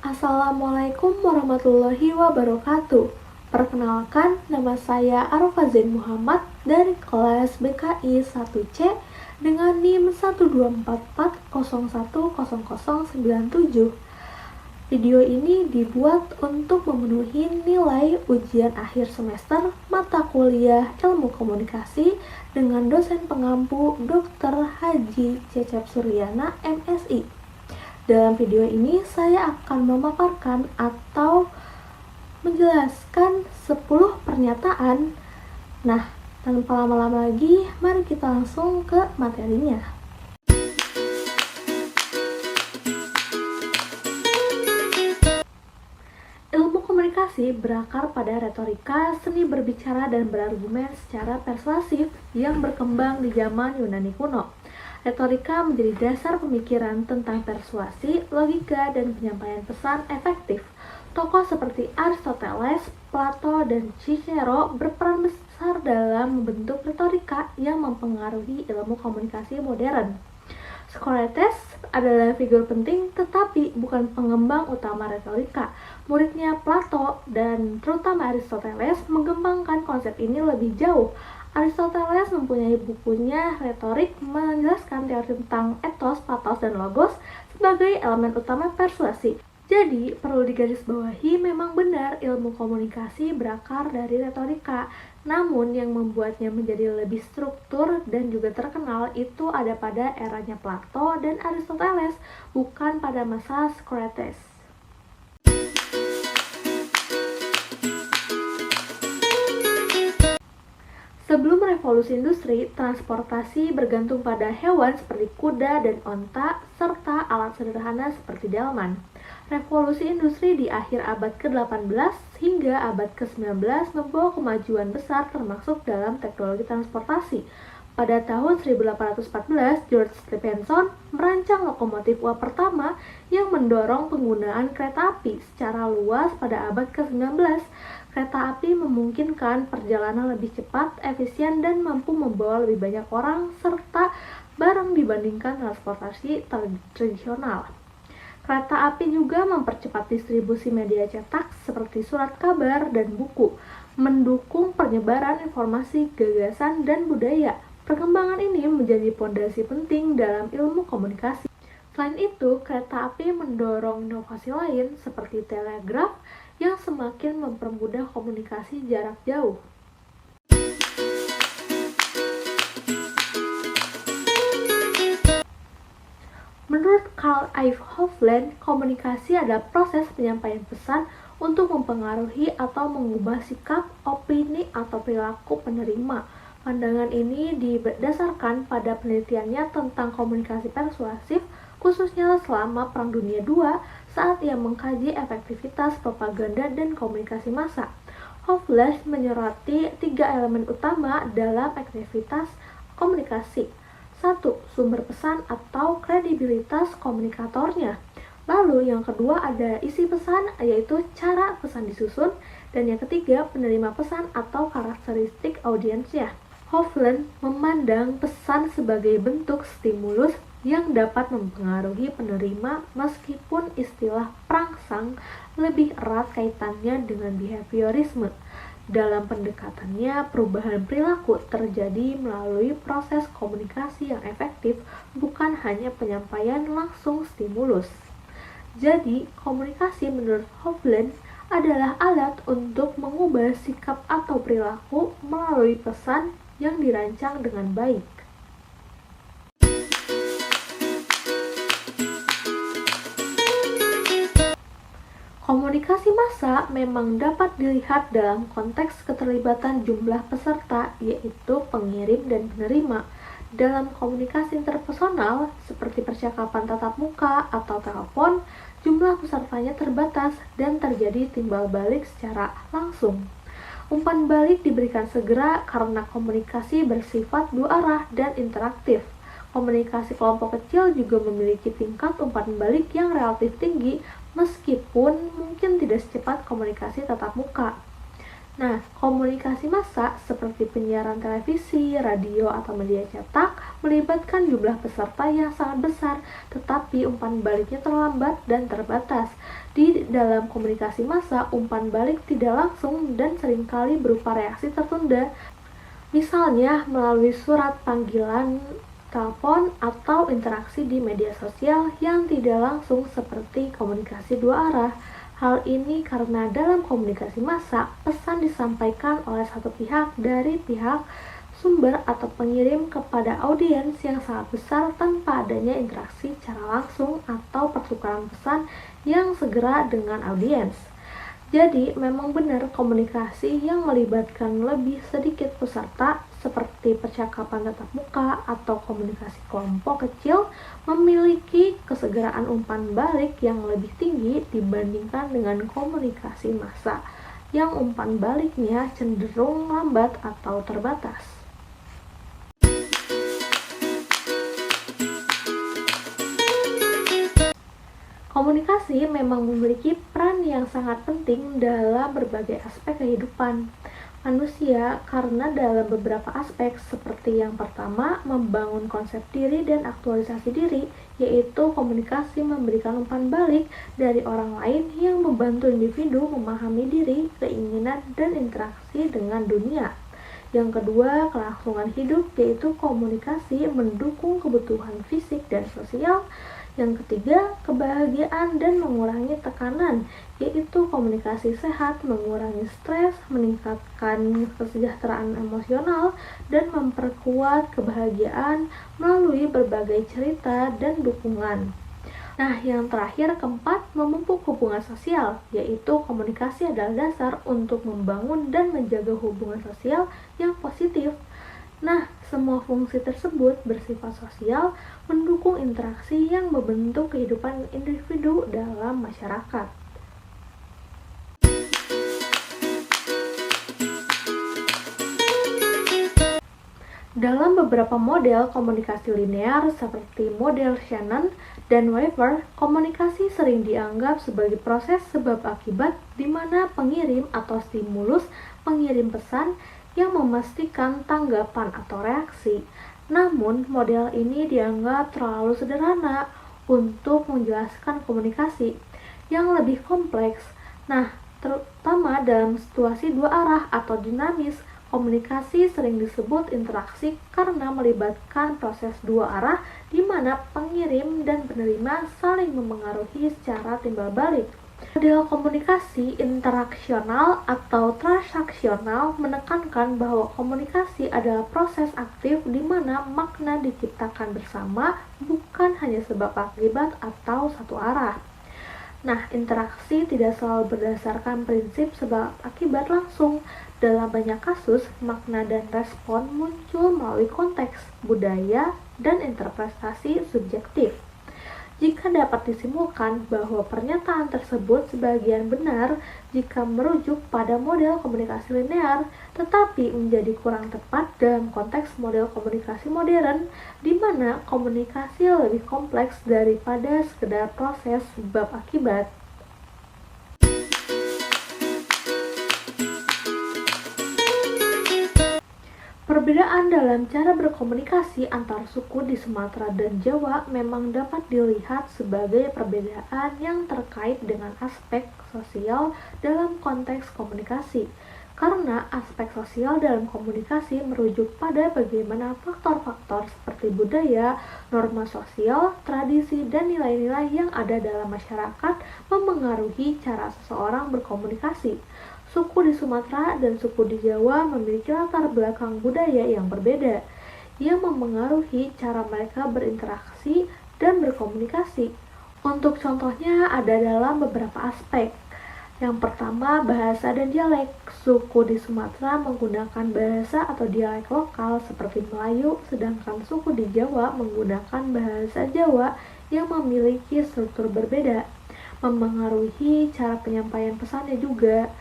Assalamualaikum warahmatullahi wabarakatuh. Perkenalkan, nama saya Arfa Zain Muhammad dari kelas BKI 1C dengan NIM 124401097. Video ini dibuat untuk memenuhi nilai ujian akhir semester mata kuliah Ilmu Komunikasi dengan dosen pengampu Dr. Haji Cecep Suryana, MSI. Dalam video ini saya akan memaparkan atau menjelaskan 10 pernyataan. Nah, tanpa lama-lama lagi, mari kita langsung ke materinya. Ilmu komunikasi berakar pada retorika, seni berbicara dan berargumen secara persuasif yang berkembang di zaman Yunani kuno. Retorika menjadi dasar pemikiran tentang persuasi, logika, dan penyampaian pesan efektif. Tokoh seperti Aristoteles, Plato, dan Cicero berperan besar dalam membentuk retorika yang mempengaruhi ilmu komunikasi modern. Socrates adalah figur penting tetapi bukan pengembang utama retorika. Muridnya Plato dan terutama Aristoteles mengembangkan konsep ini lebih jauh. Aristoteles mempunyai bukunya Retorik menjelaskan teori tentang etos, patos, dan logos sebagai elemen utama persuasi. Jadi, perlu digarisbawahi memang benar ilmu komunikasi berakar dari retorika. Namun, yang membuatnya menjadi lebih struktur dan juga terkenal itu ada pada eranya Plato dan Aristoteles, bukan pada masa Socrates. Sebelum revolusi industri, transportasi bergantung pada hewan seperti kuda dan onta, serta alat sederhana seperti delman. Revolusi industri di akhir abad ke-18 hingga abad ke-19 membawa kemajuan besar termasuk dalam teknologi transportasi. Pada tahun 1814, George Stephenson merancang lokomotif uap pertama yang mendorong penggunaan kereta api secara luas pada abad ke-19. Kereta api memungkinkan perjalanan lebih cepat, efisien, dan mampu membawa lebih banyak orang serta barang dibandingkan transportasi tradisional. Kereta api juga mempercepat distribusi media cetak seperti surat kabar dan buku, mendukung penyebaran informasi, gagasan, dan budaya. Perkembangan ini menjadi fondasi penting dalam ilmu komunikasi. Selain itu, kereta api mendorong inovasi lain seperti telegraf yang semakin mempermudah komunikasi jarak jauh. Menurut Carl Ive Hovland, komunikasi adalah proses penyampaian pesan untuk mempengaruhi atau mengubah sikap, opini, atau perilaku penerima. Pandangan ini didasarkan pada penelitiannya tentang komunikasi persuasif, khususnya selama Perang Dunia II saat ia mengkaji efektivitas propaganda dan komunikasi massa. Hovland menyoroti 3 elemen utama dalam efektivitas komunikasi. 1. Sumber pesan atau kredibilitas komunikatornya. Lalu yang kedua ada isi pesan, yaitu cara pesan disusun. Dan yang ketiga, penerima pesan atau karakteristik audiensnya. Hovland memandang pesan sebagai bentuk stimulus yang dapat mempengaruhi penerima meskipun istilah perangsang lebih erat kaitannya dengan behaviorisme. Dalam pendekatannya, perubahan perilaku terjadi melalui proses komunikasi yang efektif, bukan hanya penyampaian langsung stimulus. Jadi, komunikasi menurut Hovland adalah alat untuk mengubah sikap atau perilaku melalui pesan yang dirancang dengan baik. Komunikasi massa memang dapat dilihat dalam konteks keterlibatan jumlah peserta, yaitu pengirim dan penerima. Dalam komunikasi interpersonal, seperti percakapan tatap muka atau telepon, jumlah pesertanya terbatas dan terjadi timbal balik secara langsung. Umpan balik diberikan segera karena komunikasi bersifat dua arah dan interaktif. Komunikasi kelompok kecil juga memiliki tingkat umpan balik yang relatif tinggi meskipun mungkin tidak secepat komunikasi tatap muka. Nah, komunikasi massa seperti penyiaran televisi, radio, atau media cetak melibatkan jumlah peserta yang sangat besar, tetapi umpan baliknya terlambat dan terbatas. Di dalam komunikasi massa, umpan balik tidak langsung dan seringkali berupa reaksi tertunda, misalnya melalui surat panggilan, telepon, atau interaksi di media sosial yang tidak langsung seperti komunikasi dua arah. Hal ini karena dalam komunikasi massa, pesan disampaikan oleh satu pihak dari pihak sumber atau pengirim kepada audiens yang sangat besar tanpa adanya interaksi secara langsung atau pertukaran pesan yang segera dengan audiens. Jadi, memang benar komunikasi yang melibatkan lebih sedikit peserta seperti percakapan tatap muka atau komunikasi kelompok kecil memiliki kesegeraan umpan balik yang lebih tinggi dibandingkan dengan komunikasi massa yang umpan baliknya cenderung lambat atau terbatas. Komunikasi memang memiliki peran yang sangat penting dalam berbagai aspek kehidupan manusia karena dalam beberapa aspek seperti yang pertama, membangun konsep diri dan aktualisasi diri, yaitu komunikasi memberikan umpan balik dari orang lain yang membantu individu memahami diri, keinginan, dan interaksi dengan dunia. Yang kedua, kelangsungan hidup, yaitu komunikasi mendukung kebutuhan fisik dan sosial. Yang ketiga, kebahagiaan dan mengurangi tekanan, yaitu komunikasi sehat, mengurangi stres, meningkatkan kesejahteraan emosional, dan memperkuat kebahagiaan melalui berbagai cerita dan dukungan. Nah, yang terakhir, keempat, memupuk hubungan sosial, yaitu komunikasi adalah dasar untuk membangun dan menjaga hubungan sosial yang positif. Nah, semua fungsi tersebut bersifat sosial, mendukung interaksi yang membentuk kehidupan individu dalam masyarakat. Dalam beberapa model komunikasi linear seperti model Shannon dan Weaver, komunikasi sering dianggap sebagai proses sebab akibat di mana pengirim atau stimulus mengirim pesan yang memastikan tanggapan atau reaksi. Namun, model ini dianggap terlalu sederhana untuk menjelaskan komunikasi yang lebih kompleks. Nah, terutama dalam situasi dua arah atau dinamis, komunikasi sering disebut interaksi karena melibatkan proses dua arah di mana pengirim dan penerima saling memengaruhi secara timbal balik. Model komunikasi interaksional atau transaksional menekankan bahwa komunikasi adalah proses aktif di mana makna diciptakan bersama, bukan hanya sebab akibat atau satu arah. Nah, interaksi tidak selalu berdasarkan prinsip sebab akibat langsung. Dalam banyak kasus, makna dan respon muncul melalui konteks, budaya, dan interpretasi subjektif. Jika dapat disimpulkan bahwa pernyataan tersebut sebagian benar jika merujuk pada model komunikasi linear, tetapi menjadi kurang tepat dalam konteks model komunikasi modern, di mana komunikasi lebih kompleks daripada sekedar proses sebab akibat. Perbedaan dalam cara berkomunikasi antar suku di Sumatera dan Jawa memang dapat dilihat sebagai perbedaan yang terkait dengan aspek sosial dalam konteks komunikasi. Karena aspek sosial dalam komunikasi merujuk pada bagaimana faktor-faktor seperti budaya, norma sosial, tradisi, dan nilai-nilai yang ada dalam masyarakat memengaruhi cara seseorang berkomunikasi. Suku di Sumatera dan suku di Jawa memiliki latar belakang budaya yang berbeda, yang memengaruhi cara mereka berinteraksi dan berkomunikasi. Untuk contohnya ada dalam beberapa aspek. Yang pertama, bahasa dan dialek. Suku di Sumatera menggunakan bahasa atau dialek lokal seperti Melayu, sedangkan suku di Jawa menggunakan bahasa Jawa yang memiliki struktur berbeda. Memengaruhi cara penyampaian pesannya juga.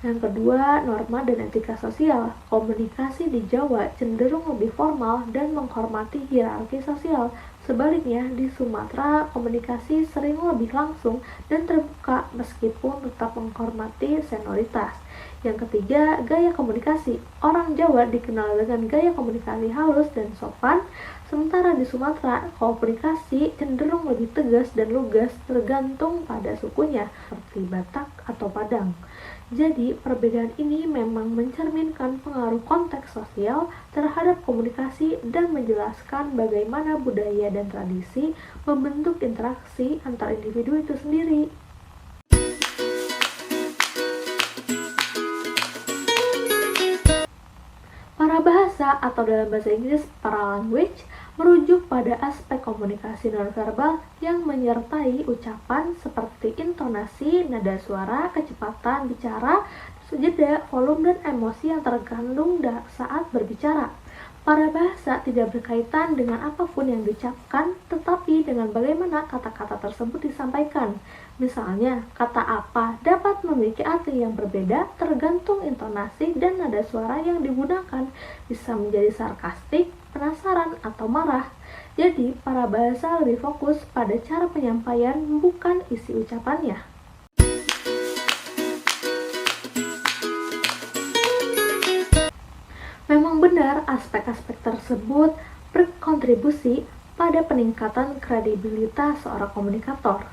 Yang kedua, norma dan etika sosial. Komunikasi di Jawa cenderung lebih formal dan menghormati hierarki sosial. Sebaliknya, di Sumatera, komunikasi sering lebih langsung dan terbuka meskipun tetap menghormati senioritas. Yang ketiga, gaya komunikasi. Orang Jawa dikenal dengan gaya komunikasi halus dan sopan, sementara di Sumatera, komunikasi cenderung lebih tegas dan lugas tergantung pada sukunya, seperti Batak atau Padang. Jadi, perbedaan ini memang mencerminkan pengaruh konteks sosial terhadap komunikasi dan menjelaskan bagaimana budaya dan tradisi membentuk interaksi antar individu itu sendiri. Parabahasa atau dalam bahasa Inggris paralanguage merujuk pada aspek komunikasi nonverbal yang menyertai ucapan seperti intonasi, nada suara, kecepatan bicara, jeda, volume, dan emosi yang terkandung saat berbicara. Parabahasa tidak berkaitan dengan apapun yang diucapkan, tetapi dengan bagaimana kata-kata tersebut disampaikan. Misalnya, kata apa dapat memiliki arti yang berbeda tergantung intonasi dan nada suara yang digunakan, bisa menjadi sarkastik, penasaran, atau marah. Jadi, parabahasa lebih fokus pada cara penyampaian, bukan isi ucapannya. Memang benar aspek-aspek tersebut berkontribusi pada peningkatan kredibilitas seorang komunikator.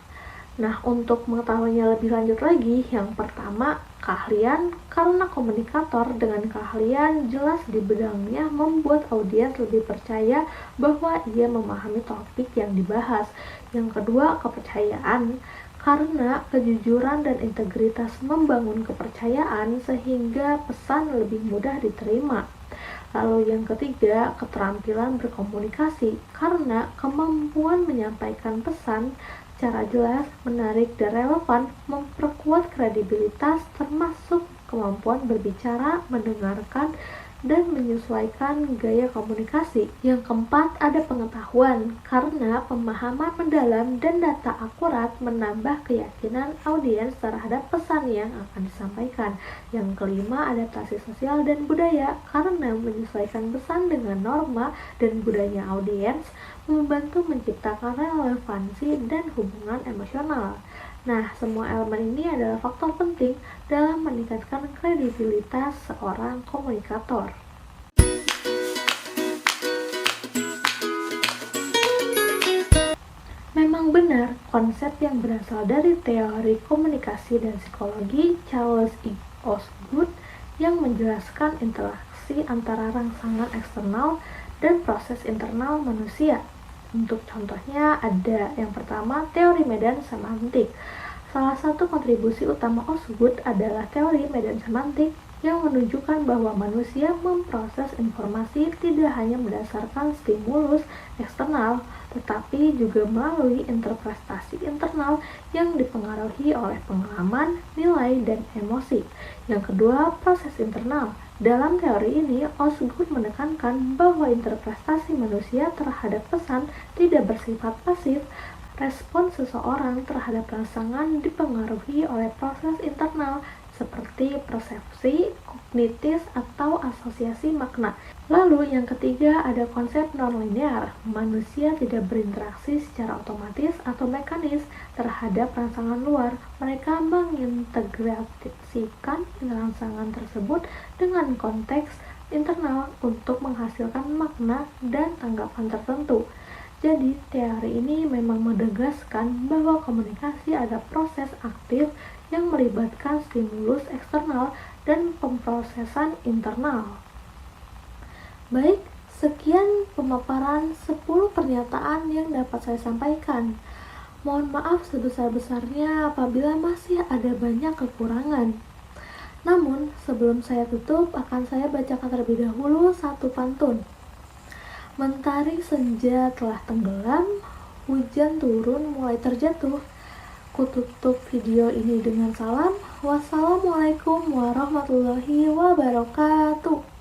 Nah, untuk mengetahuinya lebih lanjut lagi, yang pertama, keahlian. Karena komunikator dengan keahlian jelas di bidangnya membuat audiens lebih percaya bahwa ia memahami topik yang dibahas. Yang kedua, kepercayaan. Karena kejujuran dan integritas membangun kepercayaan sehingga pesan lebih mudah diterima. Lalu yang ketiga, keterampilan berkomunikasi. Karena kemampuan menyampaikan pesan secara jelas, menarik, dan relevan memperkuat kredibilitas termasuk kemampuan berbicara, mendengarkan, dan menyesuaikan gaya komunikasi. Yang keempat, ada pengetahuan, karena pemahaman mendalam dan data akurat menambah keyakinan audiens terhadap pesan yang akan disampaikan. Yang kelima, adaptasi sosial dan budaya, karena menyesuaikan pesan dengan norma dan budaya audiens, membantu menciptakan relevansi dan hubungan emosional. Nah, semua elemen ini adalah faktor penting dalam meningkatkan kredibilitas seorang komunikator. Memang benar, konsep yang berasal dari teori komunikasi dan psikologi Charles E. Osgood yang menjelaskan interaksi antara rangsangan eksternal dan proses internal manusia. Untuk contohnya ada yang pertama, teori medan semantik. Salah satu kontribusi utama Osgood adalah teori medan semantik yang menunjukkan bahwa manusia memproses informasi tidak hanya berdasarkan stimulus eksternal, tetapi juga melalui interpretasi internal yang dipengaruhi oleh pengalaman, nilai, dan emosi. Yang kedua, proses internal. Dalam teori ini, Osgood menekankan bahwa interpretasi manusia terhadap pesan tidak bersifat pasif. Respon seseorang terhadap rangsangan dipengaruhi oleh proses internal seperti persepsi, kognitif, atau asosiasi makna. Lalu yang ketiga ada konsep non-linear. Manusia tidak berinteraksi secara otomatis atau mekanis terhadap rangsangan luar. Mereka mengintegrasikan rangsangan tersebut dengan konteks internal untuk menghasilkan makna dan tanggapan tertentu. Jadi, teori ini memang menegaskan bahwa komunikasi ada proses aktif yang melibatkan stimulus eksternal dan pemrosesan internal. Baik, sekian pemaparan 10 pernyataan yang dapat saya sampaikan. Mohon maaf sebesar-besarnya apabila masih ada banyak kekurangan. Namun, sebelum saya tutup, akan saya bacakan terlebih dahulu satu pantun. Mentari senja telah tenggelam, hujan turun mulai terjatuh. Kututup video ini dengan salam. Wassalamualaikum warahmatullahi wabarakatuh.